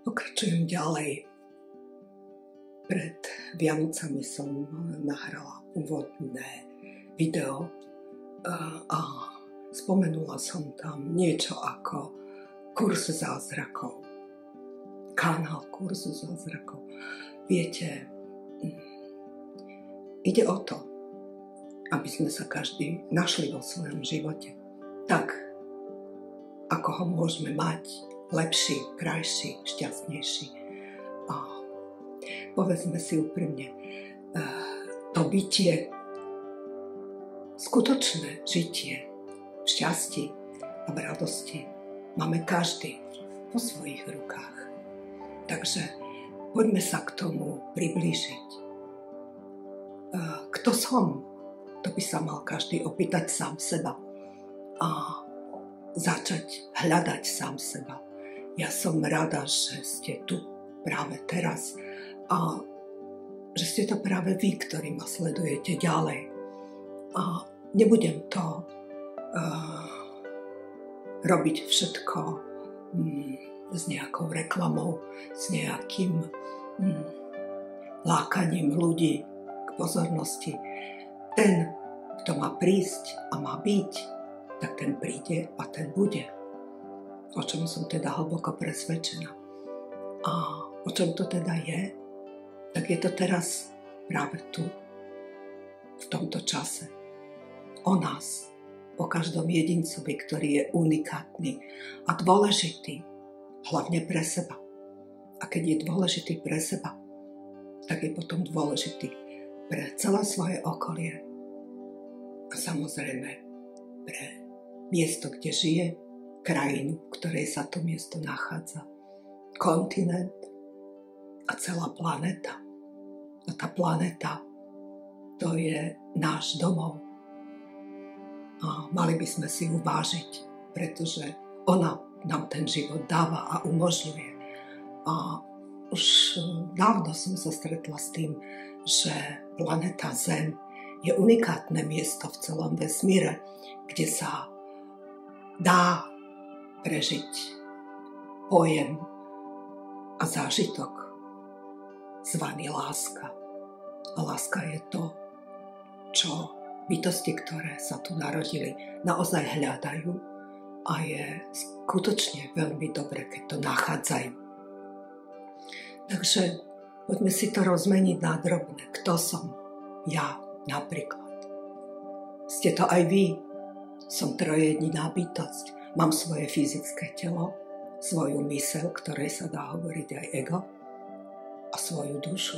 Pokračujem ďalej. Pred Vianocami som nahrala úvodné video a spomenula som tam niečo ako kurz zázrakov. Kanál kurzu zázrakov. Viete, ide o to, aby sme sa každý našli vo svojom živote tak, ako ho môžeme mať, lepší, krajší, šťastnejší. A povedzme si úprimne, to bytie, skutočné žitie v šťastí a v radosti máme každý vo svojich rukách. Takže poďme sa k tomu priblížiť. Kto som? To by sa mal každý opýtať sám seba a začať hľadať sám seba. Ja som rada, že ste tu práve teraz a že ste to práve vy, ktorí ma sledujete ďalej. A nebudem to robiť všetko s nejakou reklamou, s nejakým lákaním ľudí k pozornosti. Ten, kto má prísť a má byť, tak ten príde a ten bude. O čom som teda hlboko presvedčená. A o čom to teda je? Tak je to teraz práve tu, v tomto čase. O nás, o každom jedincovi, ktorý je unikátny a dôležitý, hlavne pre seba. A keď je dôležitý pre seba, tak je potom dôležitý pre celé svoje okolie. A samozrejme pre miesto, kde žije, krajinu, v ktorej sa to miesto nachádza, kontinent a celá planéta. A tá planéta, to je náš domov. A mali by sme si ju vážiť, pretože ona nám ten život dáva a umožňuje. A už dávno som sa stretla s tým, že planéta Zem je unikátne miesto v celom vesmíre, kde sa dá prežiť pojem a zážitok zvaný láska. A láska je to, čo bytosti, ktoré sa tu narodili, naozaj hľadajú a je skutočne veľmi dobre, keď to nachádzajú. Takže poďme si to rozmeniť na drobné. Kto som? Ja napríklad. Ste to aj vy. Som trojjediná bytosť. Mám svoje fyzické telo, svoju myseľ, ktorej sa dá hovoriť aj ego, a svoju dušu,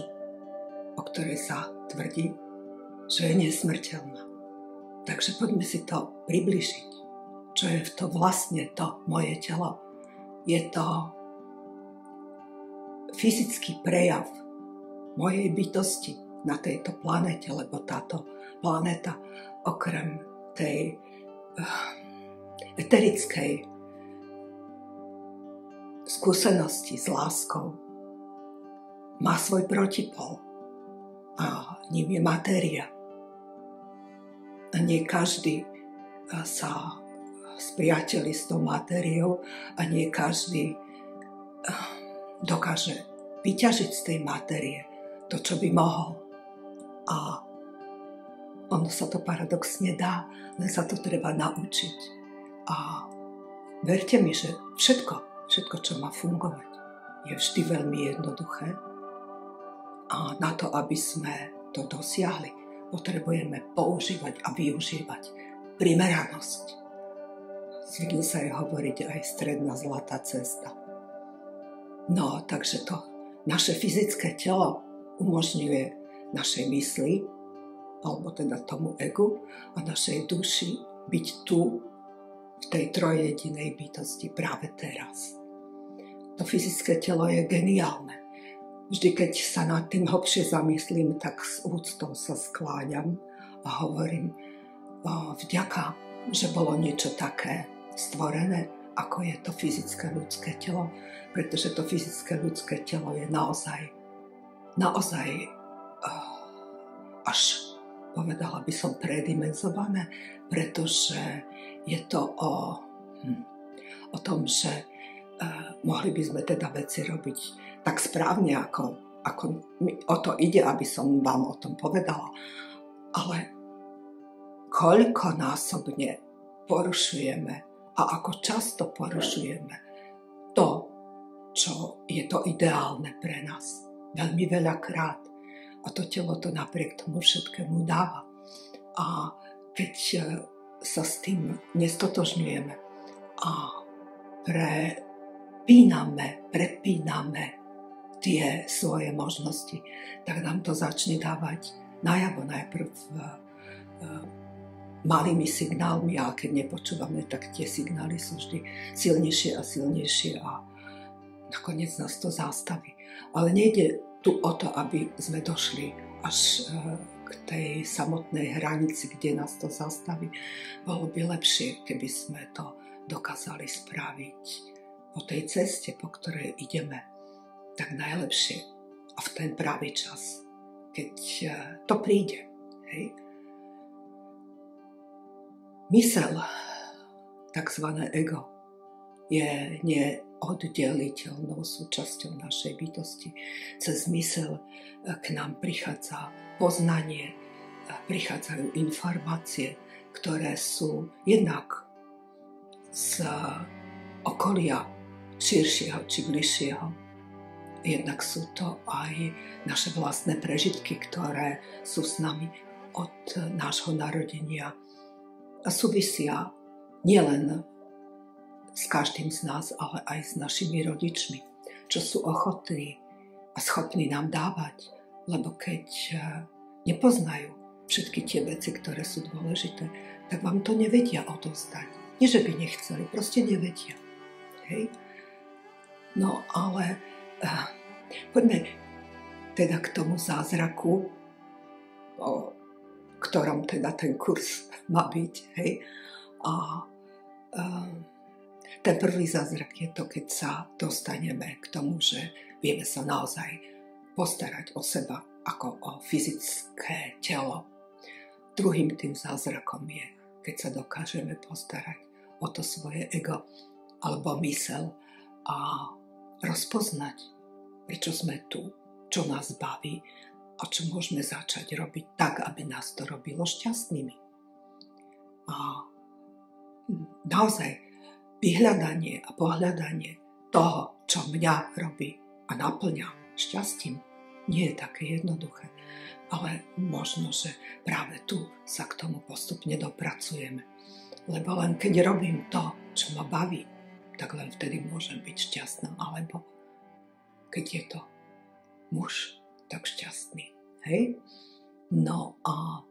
o ktorej sa tvrdí, že je nesmrteľná. Takže poďme si to približiť. Čo je to vlastne to moje telo? Je to fyzický prejav mojej bytosti na tejto planéte, lebo táto planéta okrem tej eterickej skúsenosti s láskou má svoj protipol a ním je matéria. A nie každý sa spriateli s tou matériou a nie každý dokáže vyťažiť z tej matérie to, čo by mohol. A ono sa to paradoxne dá, len sa to treba naučiť. A verte mi, že všetko, čo má fungovať, je vždy veľmi jednoduché. A na to, aby sme to dosiahli, potrebujeme používať a využívať primeranosť. Zvykne sa jej hovoriť aj stredná zlatá cesta. No, takže to naše fyzické telo umožňuje našej mysli, alebo teda tomu egu a našej duši byť tu, v tej trojjedinej bytosti práve teraz. To fyzické telo je geniálne. Vždy, keď sa nad tým hlbšie zamyslím, tak s úctou sa skláňam a hovorím vďaka, že bolo niečo také stvorené, ako je to fyzické ľudské telo, pretože to fyzické ľudské telo je naozaj až povedala by som predimenzované, pretože je to o tom, že mohli by sme teda veci robiť tak správne, ako mi o to ide, aby som vám o tom povedala. Ale koľkonásobne porušujeme a ako často porušujeme to, čo je to ideálne pre nás. Veľmi veľakrát. A to telo to napriek tomu všetkému dáva. A keď sa s tým nestotožňujeme a prepíname tie svoje možnosti, tak nám to začne dávať najavo najprv malými signálmi, a keď nepočúvame, tak tie signály sú vždy silnejšie a silnejšie a nakoniec nás to zastaví. Ale nejde tu o to, aby sme došli až k tej samotnej hranici, kde nás to zastaví. Bolo by lepšie, keby sme to dokázali spraviť po tej ceste, po ktorej ideme, tak najlepšie a v ten pravý čas, keď to príde. Hej. Mysel, takzvané ego, je neoddeliteľnou súčasťou našej bytosti. Cez mysel k nám prichádza poznanie, prichádzajú informácie, ktoré sú jednak z okolia širšieho či bližšieho. Jednak sú to aj naše vlastné prežitky, ktoré sú s nami od nášho narodenia a súvisia nielen s každým z nás, ale aj s našimi rodičmi, čo sú ochotní a schopní nám dávať, lebo keď nepoznajú všetky tie veci, ktoré sú dôležité, tak vám to nevedia odovzdať. Nie, že by nechceli, proste nevedia. Hej? No ale poďme teda k tomu zázraku, o ktorom teda ten kurz má byť. Hej? A ten prvý zázrak je to, keď sa dostaneme k tomu, že vieme sa naozaj postarať o seba ako o fyzické telo. Druhým tým zázrakom je, keď sa dokážeme postarať o to svoje ego alebo mysel a rozpoznať, prečo sme tu, čo nás baví a čo môžeme začať robiť tak, aby nás to robilo šťastnými. A naozaj vyhľadanie a pohľadanie toho, čo mňa robí a naplňa šťastím, nie je také jednoduché. Ale možno, že práve tu sa k tomu postupne dopracujeme. Lebo len keď robím to, čo ma baví, tak len vtedy môžem byť šťastná. Alebo keď je to muž, tak šťastný. Hej? No a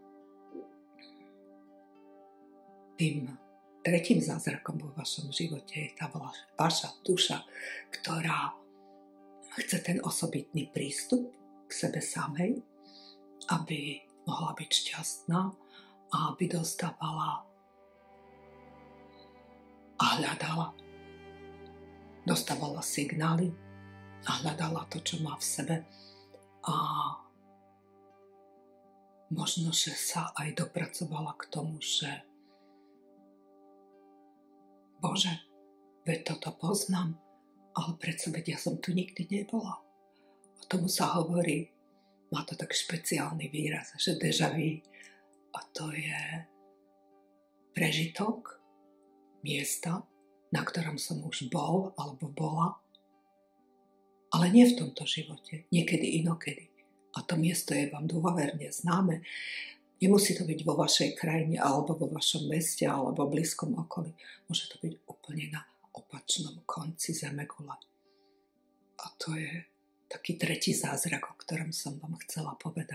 tým tretím zázrakom vo vašom živote je tá vaša duša, ktorá chce ten osobitný prístup k sebe samej, aby mohla byť šťastná a aby dostávala a hľadala. Dostávala signály a hľadala to, čo má v sebe. A možno, že sa aj dopracovala k tomu, že Bože, veď toto poznám, ale predsa veď ja som tu nikdy nebola. A tomu sa hovorí, má to tak špeciálny výraz, že déjà vu. A to je prežitok miesta, na ktorom som už bol alebo bola, ale nie v tomto živote, niekedy inokedy. A to miesto je vám dôverne známe. Nemusí to byť vo vašej krajine, alebo vo vašom meste, alebo v blízkom okolí. Môže to byť úplne na opačnom konci zemegule. A to je taký tretí zázrak, o ktorom som vám chcela povedať.